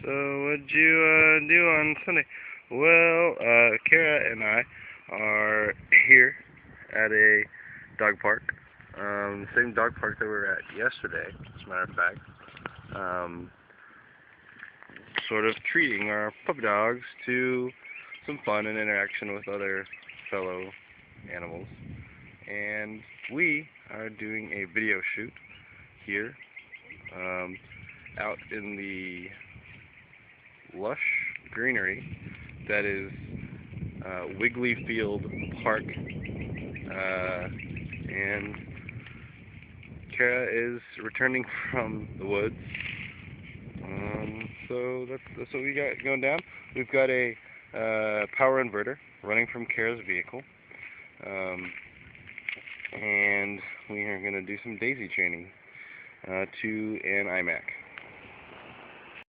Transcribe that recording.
So what'd you do on Sunday? Well, Kara and I are here at a dog park. The same dog park that we were at yesterday, as a matter of fact. Sort of treating our puppy dogs to some fun and interaction with other fellow animals. And we are doing a video shoot here, out in the lush greenery that is Wiggly Field Park, and Kara is returning from the woods. So that's what we got going down. We've got a power inverter running from Kara's vehicle, and we are going to do some daisy chaining to an iMac.